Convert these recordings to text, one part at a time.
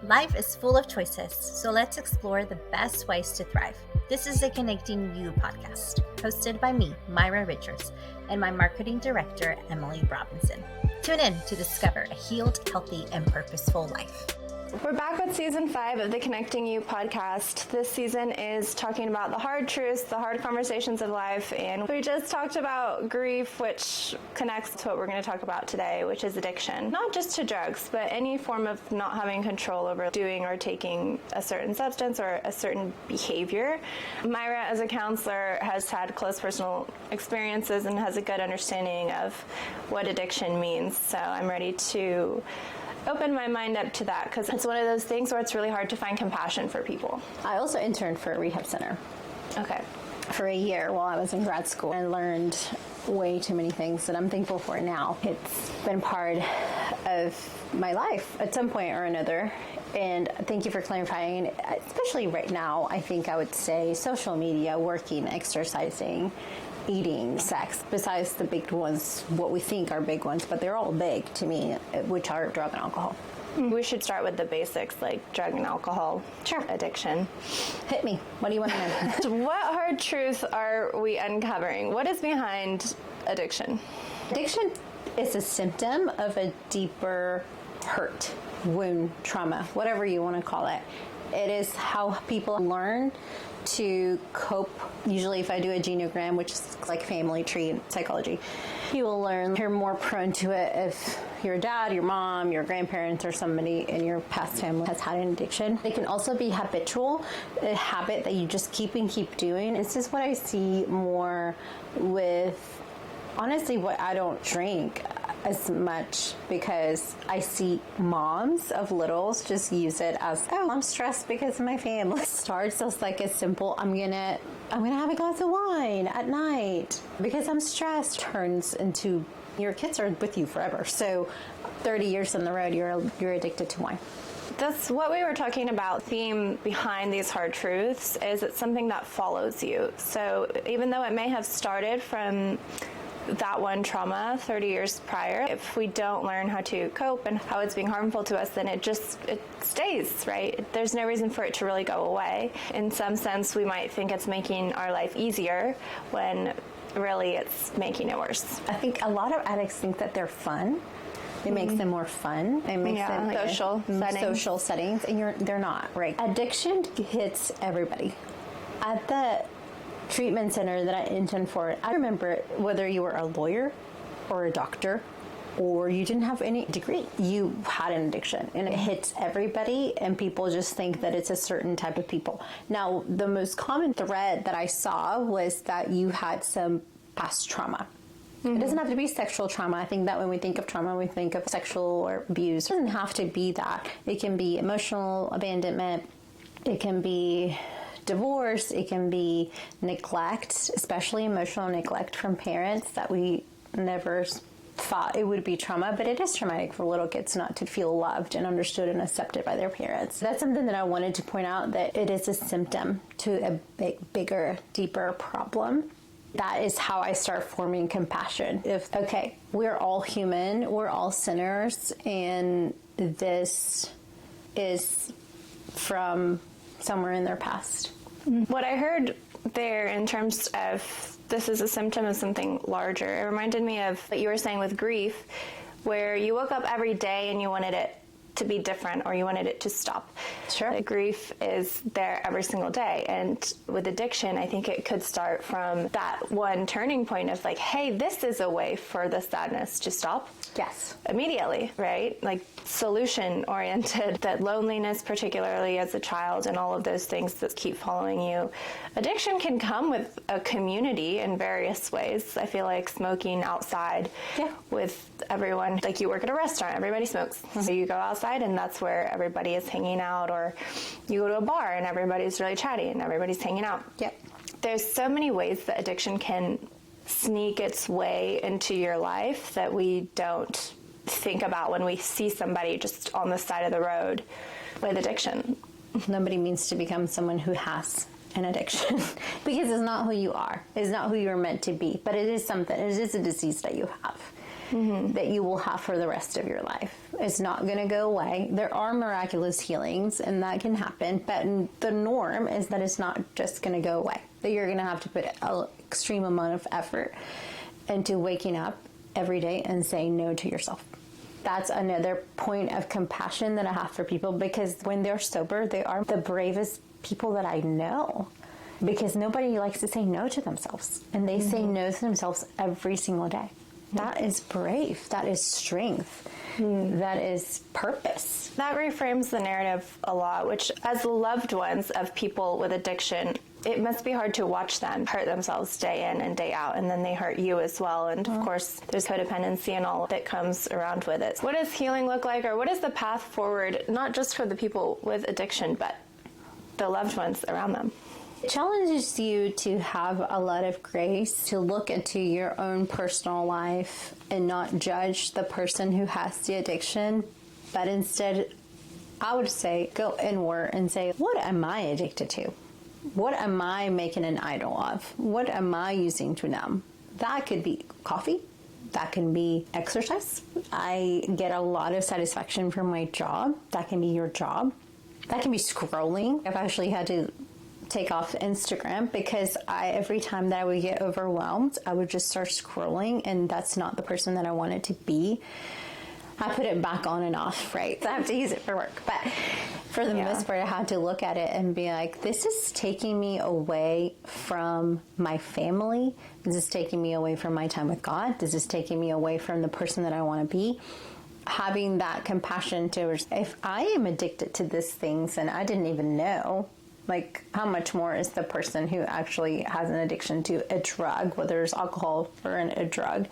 Life is full of choices, so let's explore the best ways to thrive. This is the Connecting You podcast, hosted by me, Myra Richards, and my marketing director, Emily Robinson. Tune in to discover a healed, healthy, and purposeful life. We're back with season 5 of the Connecting You podcast. This season is talking about the hard truths, the hard conversations of life, and we just talked about grief, which connects to what we're going to talk about today, which is addiction. Not just to drugs, but any form of not having control over doing or taking a certain substance or a certain behavior. Myra, as a counselor, has had close personal experiences and has a good understanding of what addiction means, so I'm ready to open my mind up to that because it's one of those things where it's really hard to find compassion for people. I also interned for a rehab center. Okay. For a year while I was in grad school and learned way too many things that I'm thankful for now. It's been part of my life at some point or another. And thank you for clarifying, especially right now. I think I would say social media, working, exercising, eating, sex, besides the big ones, what we think are big ones, but they're all big to me, which are drug and alcohol. We should start with the basics, like drug and alcohol addiction. Hit me. What do you want to know? What hard truth are we uncovering? What is behind addiction? Addiction is a symptom of a deeper hurt, wound, trauma, whatever you want to call it. It is how people learn to cope. Usually if I do a genogram, which is like family tree in psychology, you will learn you're more prone to it if your dad, your mom, your grandparents, or somebody in your past family has had an addiction. It can also be habitual, a habit that you just keep doing. This is what I see more with, honestly, what I don't drink as much because I see moms of littles just use it as, oh, I'm stressed because of my family. It starts as like a simple, I'm gonna have a glass of wine at night because I'm stressed, turns into your kids are with you forever. So 30 years on the road, you're addicted to wine. That's what we were talking about. Theme behind these hard truths is it's something that follows you. So even though it may have started from that one trauma 30 years prior, if we don't learn how to cope and how it's being harmful to us, then it stays, right? There's no reason for it to really go away. In some sense, we might think it's making our life easier when really it's making it worse. I think a lot of addicts think that they're fun. It makes them more fun. It makes them social settings, and they're not, right? Addiction hits everybody. At the treatment center that I interned for, I remember whether you were a lawyer or a doctor or you didn't have any degree, you had an addiction, and it hits everybody, and people just think that it's a certain type of people. Now, the most common thread that I saw was that you had some past trauma. It doesn't have to be sexual trauma. I think that when we think of trauma, we think of sexual or abuse. It doesn't have to be that. It can be emotional abandonment. It can be divorce. It can be neglect, especially emotional neglect from parents that we never thought it would be trauma, but it is traumatic for little kids not to feel loved and understood and accepted by their parents. That's something that I wanted to point out, that it is a symptom to a bigger, deeper problem. That is how I start forming compassion. Okay, we're all human, we're all sinners, and this is from somewhere in their past. What I heard there in terms of this is a symptom of something larger, it reminded me of what you were saying with grief, where you woke up every day and you wanted it to be different or you wanted it to stop. Sure. The grief is there every single day. And with addiction, I think it could start from that one turning point of like, hey, this is a way for the sadness to stop. Yes. Immediately, right? Like solution oriented, that loneliness, particularly as a child, and all of those things that keep following you. Addiction can come with a community in various ways. I feel like smoking outside with everyone, like you work at a restaurant, everybody smokes. So you go outside and that's where everybody is hanging out, or you go to a bar and everybody's really chatty and everybody's hanging out. Yep. There's so many ways that addiction can sneak its way into your life that we don't think about when we see somebody just on the side of the road with addiction. Nobody means to become someone who has an addiction because it's not who you are. It's not who you're meant to be, but it is something. It is a disease that you have, that you will have for the rest of your life. It's not going to go away. There are miraculous healings, and that can happen. But the norm is that it's not just going to go away. That you're going to have to put an extreme amount of effort into waking up every day and saying no to yourself. That's another point of compassion that I have for people, because when they're sober, they are the bravest people that I know, because nobody likes to say no to themselves, and they say no to themselves every single day. That is brave. That is strength. That is purpose. That reframes the narrative a lot, which as loved ones of people with addiction, it must be hard to watch them hurt themselves day in and day out, and then they hurt you as well. And of course, there's codependency and all that comes around with it. What does healing look like, or what is the path forward, not just for the people with addiction, but the loved ones around them? It challenges you to have a lot of grace, to look into your own personal life and not judge the person who has the addiction, but instead, I would say, go inward and say, what am I addicted to? What am I making an idol of? What am I using to numb? That could be coffee. That can be exercise. I get a lot of satisfaction from my job. That can be your job. That can be scrolling. I've actually had to take off Instagram because every time that I would get overwhelmed, I would just start scrolling, and that's not the person that I wanted to be. I put it back on and off, right? So I have to use it for work. But for the most part, I had to look at it and be like, this is taking me away from my family. This is taking me away from my time with God. This is taking me away from the person that I want to be. Having that compassion towards, if I am addicted to these things and I didn't even know, like, how much more is the person who actually has an addiction to a drug, whether it's alcohol or a drug,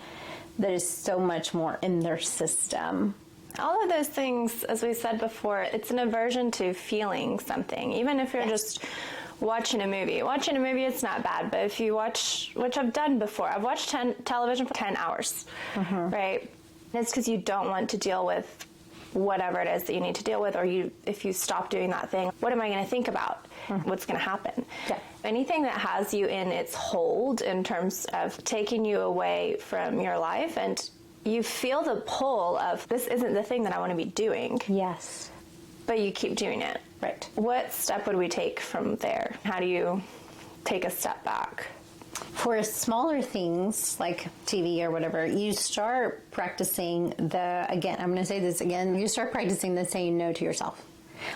that is so much more in their system. All of those things, as we said before, it's an aversion to feeling something. Even if you're just watching a movie. Watching a movie, it's not bad, but if you watch, which I've done before, I've watched television for 10 hours, right? And it's because you don't want to deal with whatever it is that you need to deal with, or if you stop doing that thing, what am I going to think about? What's going to happen? Yeah. Anything that has you in its hold in terms of taking you away from your life, and you feel the pull of, this isn't the thing that I want to be doing. Yes. But you keep doing it. Right. What step would we take from there? How do you take a step back? For smaller things like TV or whatever, you start practicing again, I'm going to say this again, you start practicing the saying no to yourself.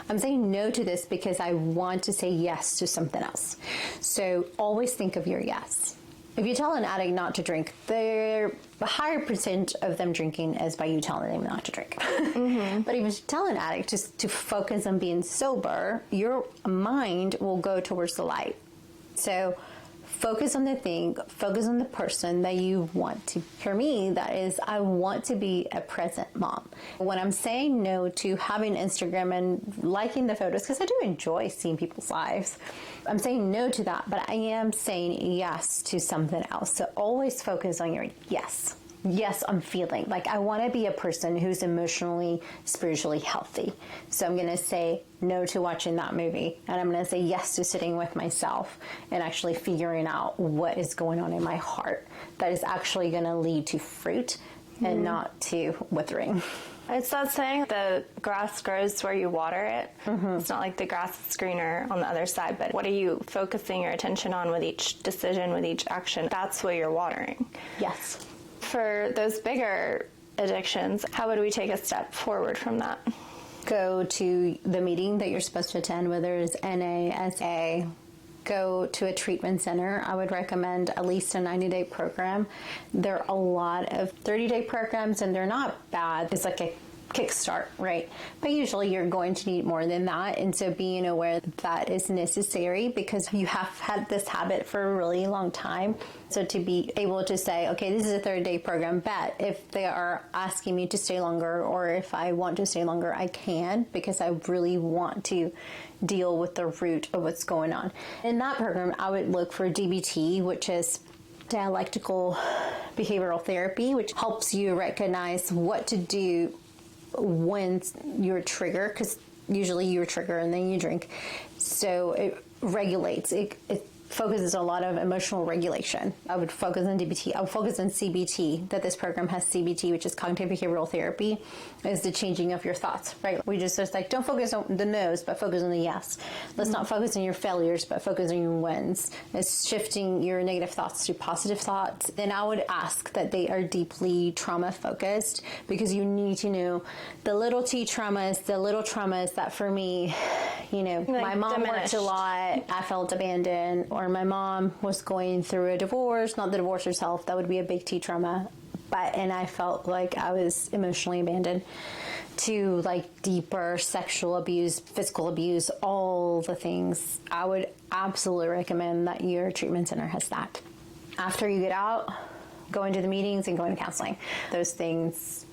I'm saying no to this because I want to say yes to something else. So always think of your yes. If you tell an addict not to drink, a higher percent of them drinking is by you telling them not to drink. But if you tell an addict just to focus on being sober, your mind will go towards the light. So focus on the thing, focus on the person that you want to. For me, that is, I want to be a present mom. When I'm saying no to having Instagram and liking the photos, because I do enjoy seeing people's lives, I'm saying no to that, but I am saying yes to something else. So always focus on your yes. Yes, I'm feeling like I want to be a person who's emotionally, spiritually healthy. So I'm going to say no to watching that movie, and I'm going to say yes to sitting with myself and actually figuring out what is going on in my heart that is actually going to lead to fruit and not to withering. It's that saying, the grass grows where you water it. It's not like the grass is greener on the other side, but what are you focusing your attention on with each decision, with each action? That's what you're watering. Yes. For those bigger addictions, how would we take a step forward from that? Go to the meeting that you're supposed to attend, whether it's NA, SA. Go to a treatment center. I would recommend at least a 90-day program. There are a lot of 30-day programs, and they're not bad. It's like a kickstart, right? But usually you're going to need more than that. And so being aware that is necessary, because you have had this habit for a really long time. So to be able to say, okay, this is a 30-day program, but if they are asking me to stay longer, or if I want to stay longer, I can, because I really want to deal with the root of what's going on. In that program, I would look for DBT, which is dialectical behavioral therapy, which helps you recognize what to do when you're triggered, because usually you're triggered and then you drink. So it regulates. It focuses a lot of emotional regulation. I would focus on DBT. I would focus on CBT, that this program has CBT, which is cognitive behavioral therapy, is the changing of your thoughts, right? We just like, don't focus on the no's, but focus on the yes. Let's not focus on your failures, but focus on your wins. It's shifting your negative thoughts to positive thoughts. Then I would ask that they are deeply trauma focused, because you need to know the little T traumas, the little traumas that for me, you know, like my mom worked a lot, I felt abandoned, or my mom was going through a divorce, not the divorce herself, that would be a big T trauma, and I felt like I was emotionally abandoned, to like deeper sexual abuse, physical abuse, all the things. I would absolutely recommend that your treatment center has that. After you get out, go into the meetings and go into counseling. Those things,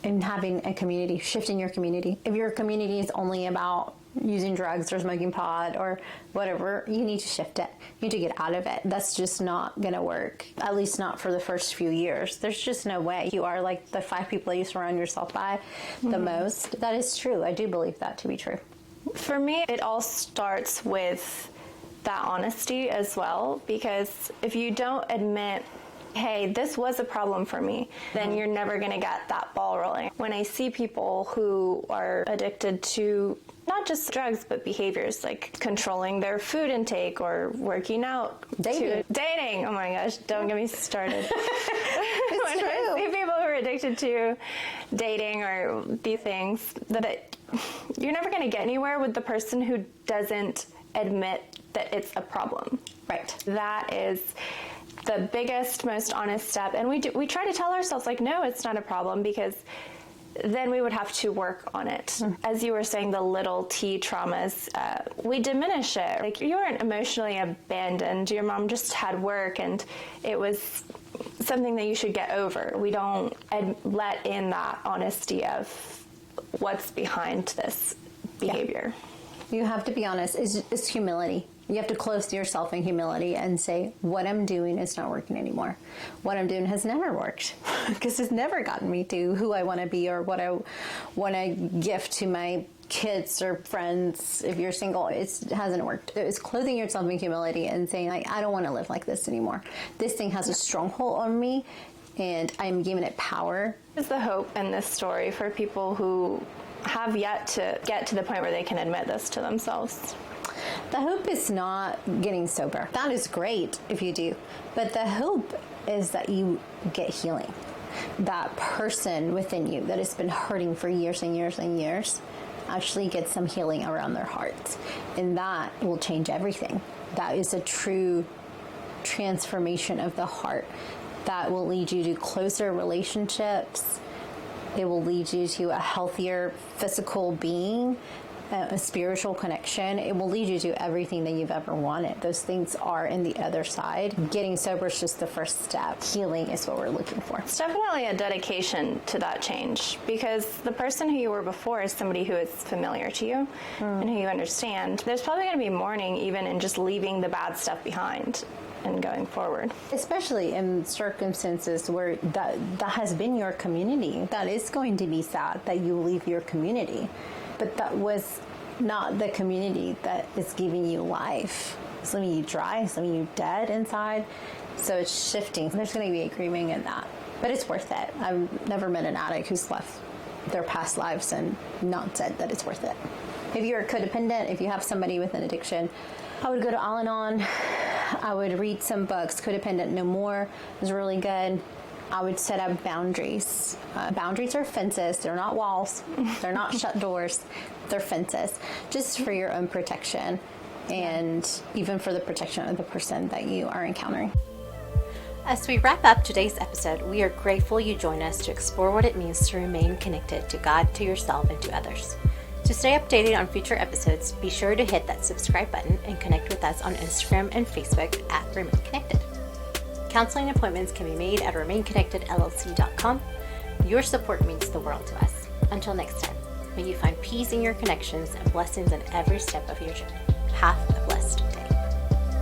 and having a community, shifting your community. If your community is only about using drugs or smoking pot or whatever, you need to shift it. You need to get out of it. That's just not going to work, at least not for the first few years. There's just no way. You are like the 5 people you surround yourself by the most. That is true. I do believe that to be true. For me, it all starts with that honesty as well, because if you don't admit, hey, this was a problem for me, then you're never going to get that ball rolling. When I see people who are addicted to not just drugs, but behaviors like controlling their food intake or working out. Dating. Oh my gosh, don't get me started. When I see people who are addicted to dating or these things, you're never going to get anywhere with the person who doesn't admit that it's a problem. Right. That is the biggest, most honest step. And we try to tell ourselves, like, no, it's not a problem, because then we would have to work on it. As you were saying, the little T traumas, we diminish it. Like, you weren't emotionally abandoned. Your mom just had work, and it was something that you should get over. We don't let in that honesty of what's behind this behavior. You have to be honest. It's humility. You have to close to yourself in humility and say, what I'm doing is not working anymore. What I'm doing has never worked, because it's never gotten me to who I want to be or what I want to give to my kids or friends. If you're single, it hasn't worked. It's clothing yourself in humility and saying, like, I don't want to live like this anymore. This thing has a stronghold on me, and I'm giving it power. There's the hope in this story for people who have yet to get to the point where they can admit this to themselves. The hope is not getting sober. That is great if you do. But the hope is that you get healing. That person within you that has been hurting for years and years and years actually gets some healing around their hearts. And that will change everything. That is a true transformation of the heart. That will lead you to closer relationships. It will lead you to a healthier physical being, a spiritual connection. It will lead you to everything that you've ever wanted. Those things are in the other side. Getting sober is just the first step. Healing is what we're looking for. It's definitely a dedication to that change, because the person who you were before is somebody who is familiar to you and who you understand. There's probably going to be mourning even in just leaving the bad stuff behind and going forward. Especially in circumstances where that has been your community. That is going to be sad that you leave your community. But that was not the community that is giving you life. It's leaving you dry, it's leaving you dead inside. So it's shifting. There's going to be a grieving in that. But it's worth it. I've never met an addict who's left their past lives and not said that it's worth it. If you're codependent, if you have somebody with an addiction, I would go to Al-Anon. I would read some books. Codependent No More is really good. I would set up boundaries. Boundaries are fences. They're not walls. They're not shut doors. They're fences, just for your own protection and even for the protection of the person that you are encountering. As we wrap up today's episode, we are grateful you join us to explore what it means to remain connected to God, to yourself, and to others. To stay updated on future episodes, be sure to hit that subscribe button and connect with us on Instagram and Facebook at Remain Connected. Counseling appointments can be made at RemainConnectedLLC.com. Your support means the world to us. Until next time, may you find peace in your connections and blessings in every step of your journey. Have